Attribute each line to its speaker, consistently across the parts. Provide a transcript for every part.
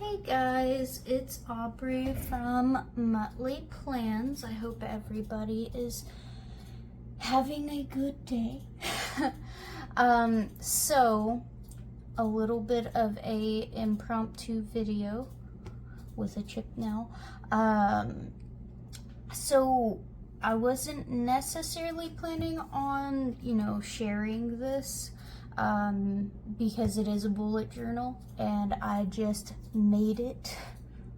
Speaker 1: Hey guys, it's Aubrey from Muttley Plans. I hope everybody is having a good day. So a little bit of a impromptu video with a chip now. So I wasn't necessarily planning on, sharing this. Because it is a bullet journal and I just made it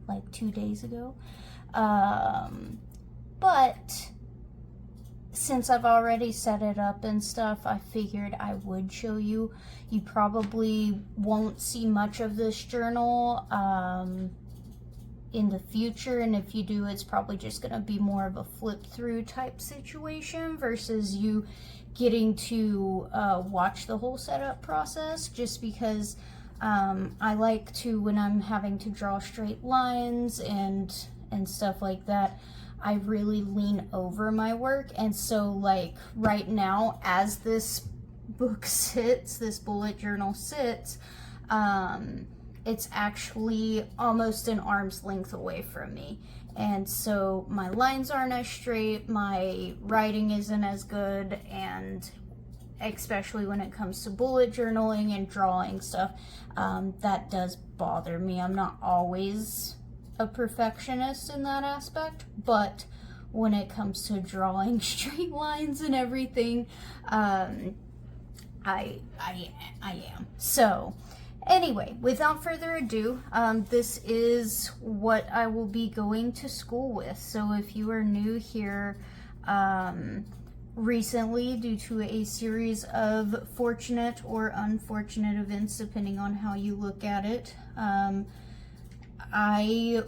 Speaker 1: like 2 days ago. But since I've already set it up and stuff, I figured I would show you. You probably won't see much of this journal in the future, and if you do, it's probably just going to be more of a flip through type situation versus you getting to watch the whole setup process, just because I like to, when I'm having to draw straight lines and stuff like that, I really lean over my work. And so like right now, as this book sits, this bullet journal sits, it's actually almost an arm's length away from me. And so my lines aren't as straight, my writing isn't as good, and especially when it comes to bullet journaling and drawing stuff, that does bother me. I'm not always a perfectionist in that aspect, but when it comes to drawing straight lines and everything, I am. So anyway, without further ado, this is what I will be going to school with. So if you are new here, recently, due to a series of fortunate or unfortunate events, depending on how you look at it, I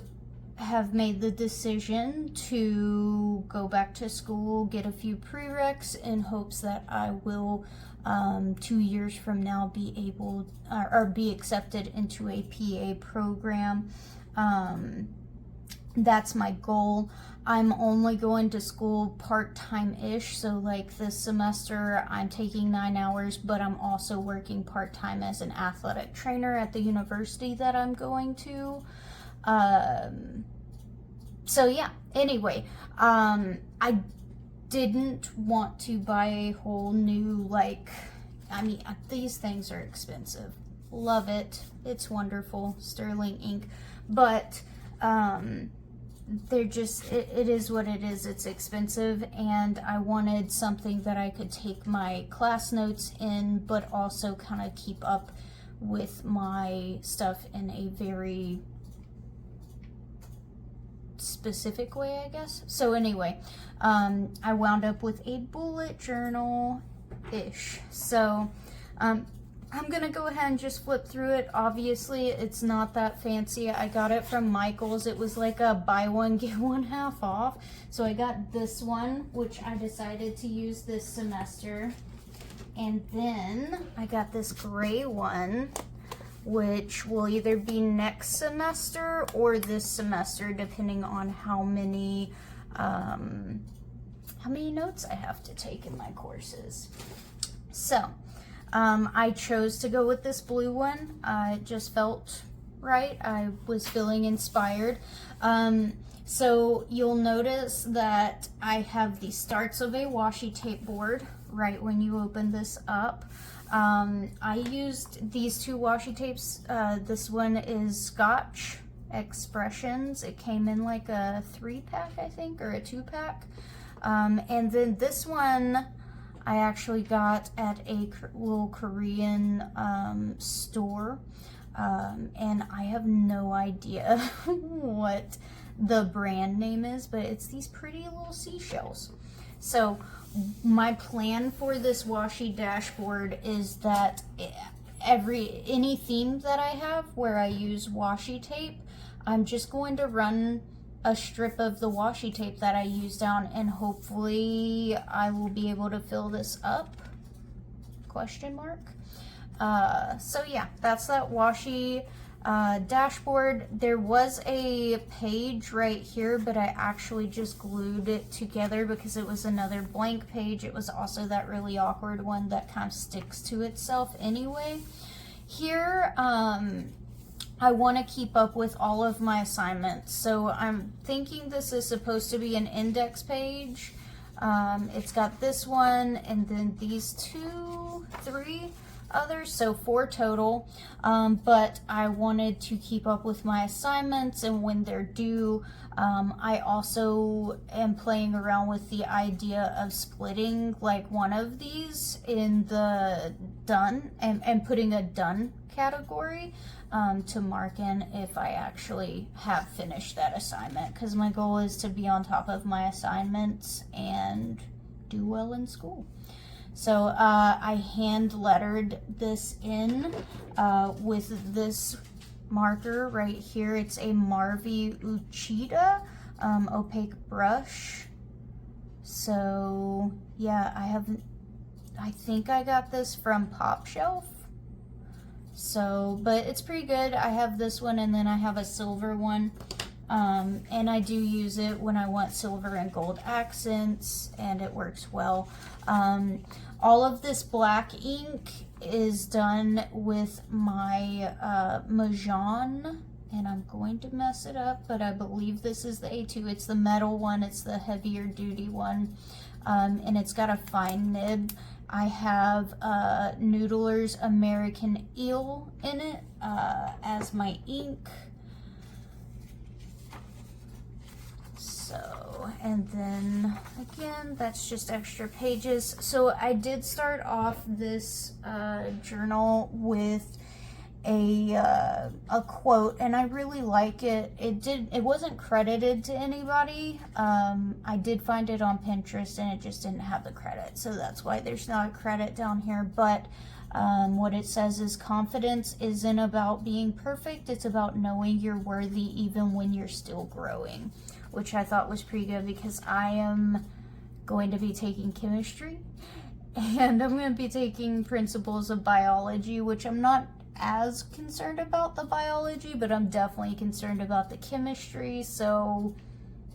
Speaker 1: have made the decision to go back to school, get a few prereqs in hopes that I will 2 years from now be able or be accepted into a PA program. That's my goal. I'm only going to school part-time-ish, so like this semester I'm taking 9 hours, but I'm also working part-time as an athletic trainer at the university that I'm going to. So yeah, anyway, I didn't want to buy a whole new, these things are expensive. Love it. It's wonderful. Sterling ink. But they're just, it is what it is. It's expensive, and I wanted something that I could take my class notes in, but also kind of keep up with my stuff in a very specific way, I guess. So anyway, I wound up with a bullet journal-ish. So I'm gonna go ahead and just flip through it. Obviously, it's not that fancy. I got it from Michael's. It was like a buy one, get one half off. So I got this one, which I decided to use this semester. And then I got this gray one, which will either be next semester or this semester, depending on how many notes I have to take in my courses. So I chose to go with this blue one. It just felt right. I was feeling inspired. So you'll notice that I have the starts of a washi tape board right when you open this up. I used these two washi tapes. This one is Scotch Expressions. It came in like a 3-pack, I think, or a 2-pack. And then this one I actually got at a little Korean store. And I have no idea what the brand name is, but it's these pretty little seashells. So my plan for this washi dashboard is that any theme that I have where I use washi tape, I'm just going to run a strip of the washi tape that I use down, and hopefully I will be able to fill this up, ? So yeah, that's that washi dashboard. There was a page right here, but I actually just glued it together because it was another blank page. It was also that really awkward one that kind of sticks to itself anyway. Here, I want to keep up with all of my assignments. So I'm thinking this is supposed to be an index page. It's got this one and then these 2, 3 others, so 4 total. But I wanted to keep up with my assignments and when they're due. I also am playing around with the idea of splitting like one of these in the done and putting a done category to mark in if I actually have finished that assignment, because my goal is to be on top of my assignments and do well in school. So I hand lettered this in with this marker right here. It's a Marvi Uchida opaque brush. So yeah, I think I got this from Pop Shelf. So, but it's pretty good. I have this one and then I have a silver one. And I do use it when I want silver and gold accents, and it works well. All of this black ink is done with my Majan, and I'm going to mess it up, but I believe this is the A2. It's the metal one, it's the heavier duty one, and it's got a fine nib. I have Noodler's American Eel in it as my ink. So, and then again, that's just extra pages. So I did start off this journal with a quote, and I really like it. It wasn't credited to anybody. I did find it on Pinterest and it just didn't have the credit, so that's why there's not a credit down here. But what it says is, confidence isn't about being perfect, it's about knowing you're worthy even when you're still growing, which I thought was pretty good because I am going to be taking chemistry and I'm going to be taking principles of biology, which I'm not as concerned about the biology, but I'm definitely concerned about the chemistry. So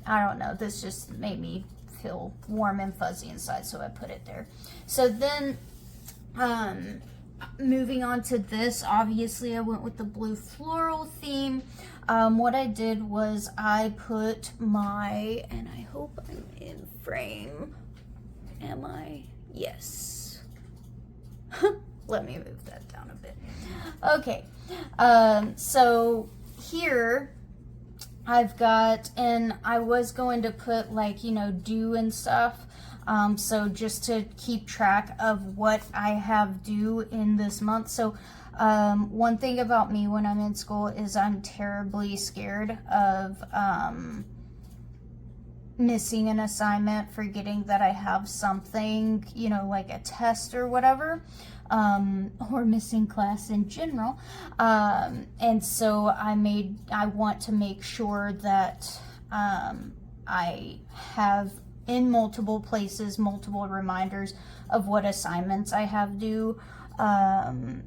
Speaker 1: I don't know, this just made me feel warm and fuzzy inside, so I put it there. So then moving on to this, obviously I went with the blue floral theme. What I did was I put my, and I hope I'm in frame, am I? Yes. Let me move that down a bit. Okay, so here I've got, and I was going to put like, you know, due and stuff, so just to keep track of what I have due in this month. So one thing about me when I'm in school is I'm terribly scared of missing an assignment, forgetting that I have something, you know, like a test or whatever, or missing class in general. And so I want to make sure that I have in multiple places, multiple reminders of what assignments I have due, and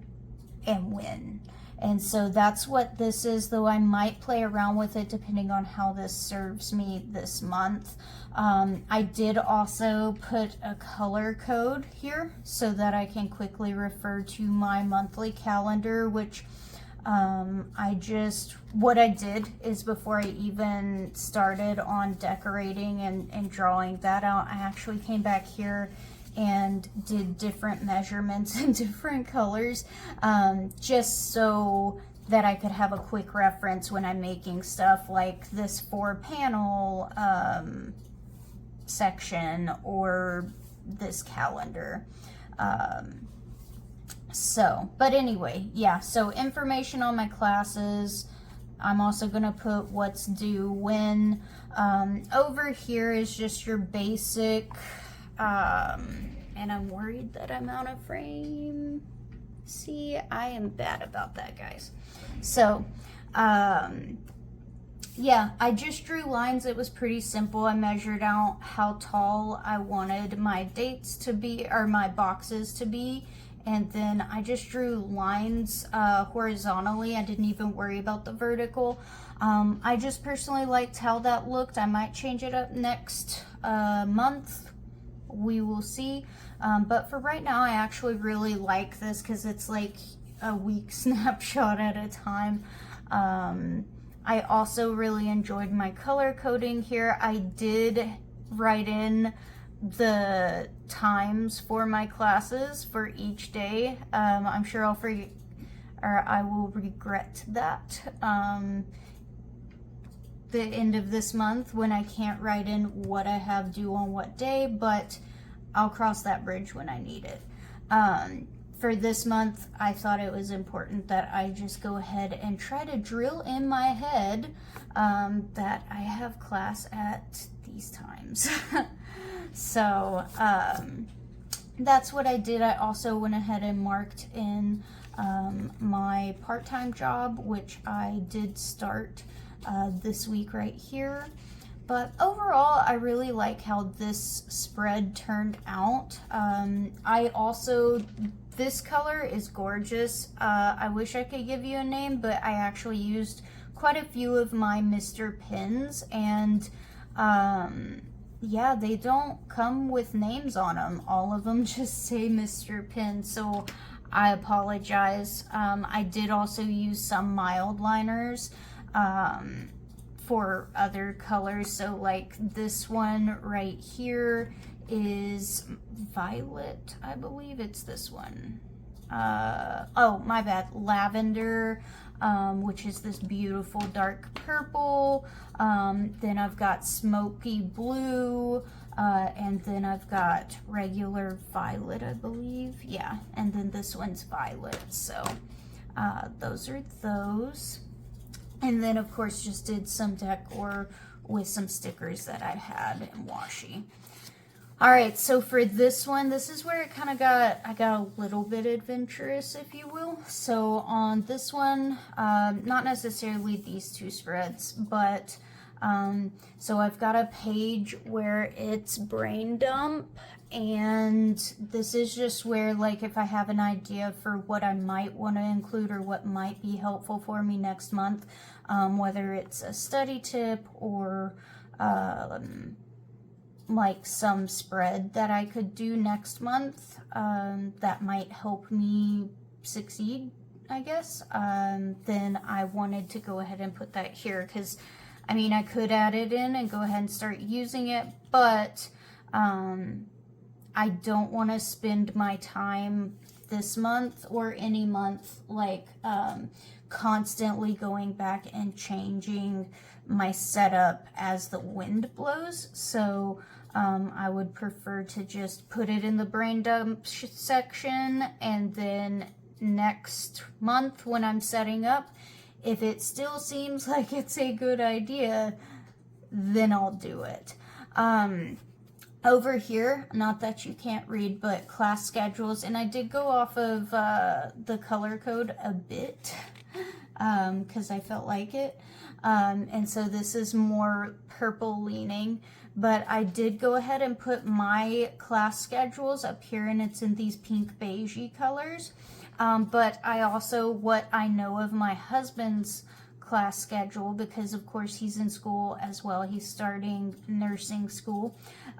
Speaker 1: when. And so that's what this is, though I might play around with it depending on how this serves me this month. I did also put a color code here so that I can quickly refer to my monthly calendar, which what I did is before I even started on decorating and drawing that out, I actually came back here and did different measurements in different colors, just so that I could have a quick reference when I'm making stuff like this 4-panel section or this calendar. But anyway, yeah, so information on my classes. I'm also going to put what's due when. Over here is just your basic, and I'm worried that I'm out of frame. See, I am bad about that, guys. So, yeah, I just drew lines. It was pretty simple. I measured out how tall I wanted my dates to be, or my boxes to be, and then I just drew lines horizontally. I didn't even worry about the vertical. I just personally liked how that looked. I might change it up next month. We will see. But for right now, I actually really like this because it's like a week snapshot at a time. I also really enjoyed my color coding here. I did write in the times for my classes for each day. I'm sure I will regret that the end of this month when I can't write in what I have due on what day, but I'll cross that bridge when I need it. For this month, I thought it was important that I just go ahead and try to drill in my head that I have class at these times. So that's what I did. I also went ahead and marked in my part-time job, which I did start this week right here. But overall, I really like how this spread turned out. This color is gorgeous. I wish I could give you a name, but I actually used quite a few of my Mr. Pins, and yeah, they don't come with names on them. All of them just say Mr. Pin, so I apologize. I did also use some mild liners for other colors. So like this one right here is violet, I believe it's this one. Oh, my bad, lavender, which is this beautiful dark purple. Then I've got smoky blue, and then I've got regular violet, I believe. Yeah, and then this one's violet. So those are those. And then, of course, just did some decor with some stickers that I had in washi. All right, so for this one, this is where it kind of I got a little bit adventurous, if you will. So on this one, not necessarily these two spreads, but so I've got a page where it's brain dump, and this is just where, like, if I have an idea for what I might want to include or what might be helpful for me next month, whether it's a study tip or like some spread that I could do next month that might help me succeed, I guess, then I wanted to go ahead and put that here, because I mean, I could add it in and go ahead and start using it, but I don't want to spend my time this month or any month like constantly going back and changing my setup as the wind blows. So I would prefer to just put it in the brain dump section, and then next month when I'm setting up, if it still seems like it's a good idea, then I'll do it. Over here, not that you can't read, but class schedules, and I did go off of the color code a bit because I felt like it. And so this is more purple leaning, but I did go ahead and put my class schedules up here, and it's in these pink beigey colors. But I also, what I know of my husband's class schedule, because of course he's in school as well, he's starting nursing school,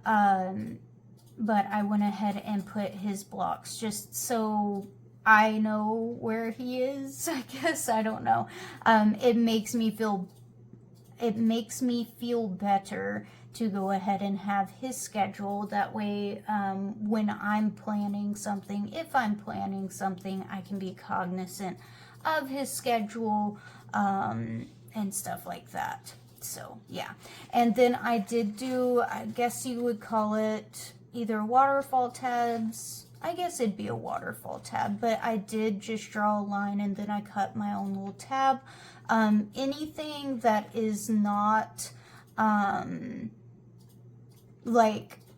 Speaker 1: but I went ahead and put his blocks just so I know where he is, I guess. I don't know. It makes me feel better to go ahead and have his schedule. That way, when I'm planning something, if I'm planning something, I can be cognizant of his schedule, and stuff like that. So, yeah. And then I did do, I guess you would call it either waterfall tabs. I guess it'd be a waterfall tab, but I did just draw a line and then I cut my own little tab. Anything that is not,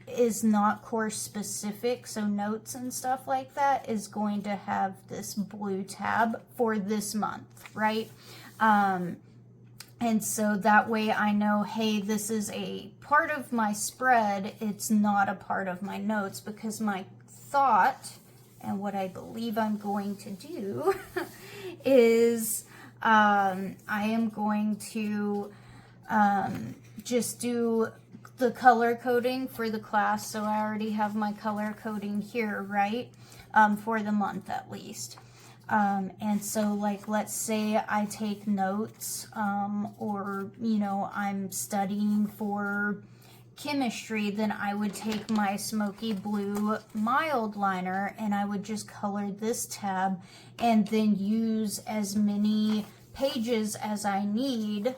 Speaker 1: is not course specific, so notes and stuff like that, is going to have this blue tab for this month, right? And so that way I know, hey, this is a part of my spread, it's not a part of my notes, because my thought and what I believe I'm going to do is I am going to just do the color coding for the class. So I already have my color coding here, right? For the month at least. And so, like, let's say I take notes, or, you know, I'm studying for chemistry, then I would take my smoky blue mild liner and I would just color this tab and then use as many pages as I need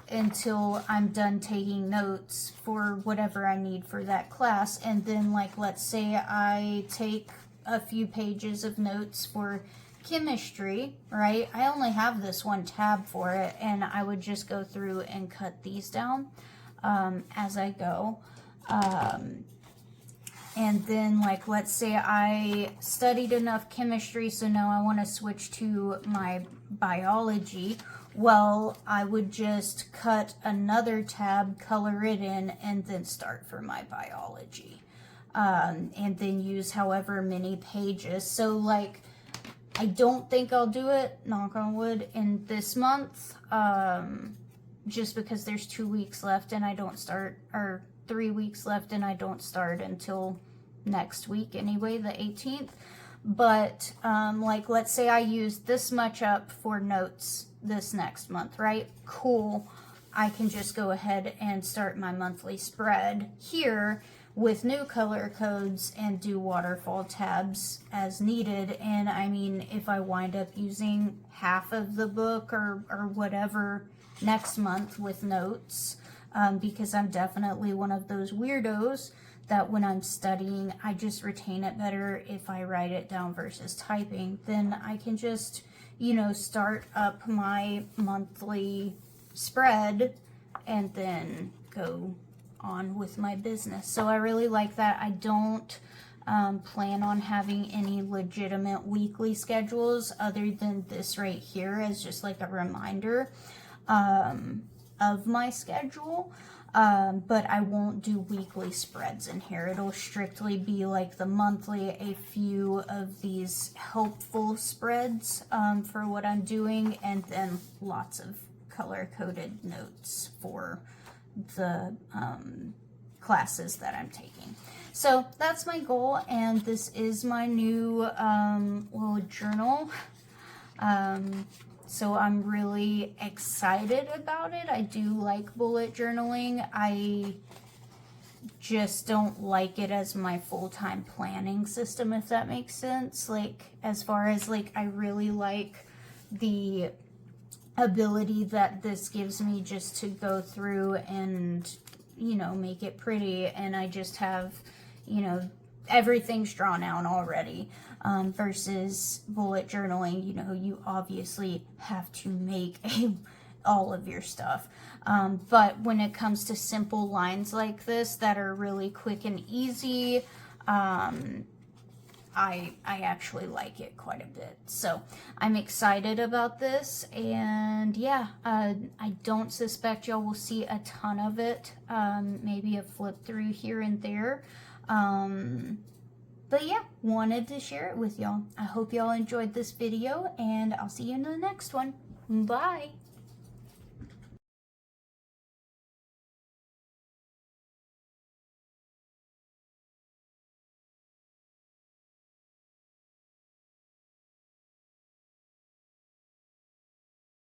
Speaker 1: until I'm done taking notes for whatever I need for that class. And then, like, let's say I take a few pages of notes for chemistry, right? I only have this one tab for it, and I would just go through and cut these down as I go. And then, like, let's say I studied enough chemistry, so now I want to switch to my biology. Well, I would just cut another tab, color it in, and then start for my biology. And then use however many pages. So, like, I don't think I'll do it, knock on wood, in this month, just because there's 2 weeks left and I don't start, or 3 weeks left and I don't start until next week anyway, the 18th. But, like, let's say I use this much up for notes this next month, right? Cool. I can just go ahead and start my monthly spread here with new color codes and do waterfall tabs as needed. And I mean, if I wind up using half of the book or whatever next month with notes, because I'm definitely one of those weirdos that when I'm studying, I just retain it better if I write it down versus typing, then I can just, you know, start up my monthly spread and then go on with my business. So I really like that. I don't plan on having any legitimate weekly schedules other than this right here as just like a reminder of my schedule. But I won't do weekly spreads in here. It'll strictly be like the monthly, a few of these helpful spreads for what I'm doing, and then lots of color-coded notes for the classes that I'm taking. So that's my goal, and this is my new little journal. So I'm really excited about it. I do like bullet journaling. I just don't like it as my full-time planning system, if that makes sense. Like, as far as, like, I really like the ability that this gives me just to go through and, you know, make it pretty, and I just have, you know, everything's drawn out already, versus bullet journaling, you know, you obviously have to make all of your stuff, but when it comes to simple lines like this that are really quick and easy, I actually like it quite a bit. So I'm excited about this, and yeah, I don't suspect y'all will see a ton of it, maybe a flip through here and there, but yeah, wanted to share it with y'all. I hope y'all enjoyed this video, and I'll see you in the next one. Bye!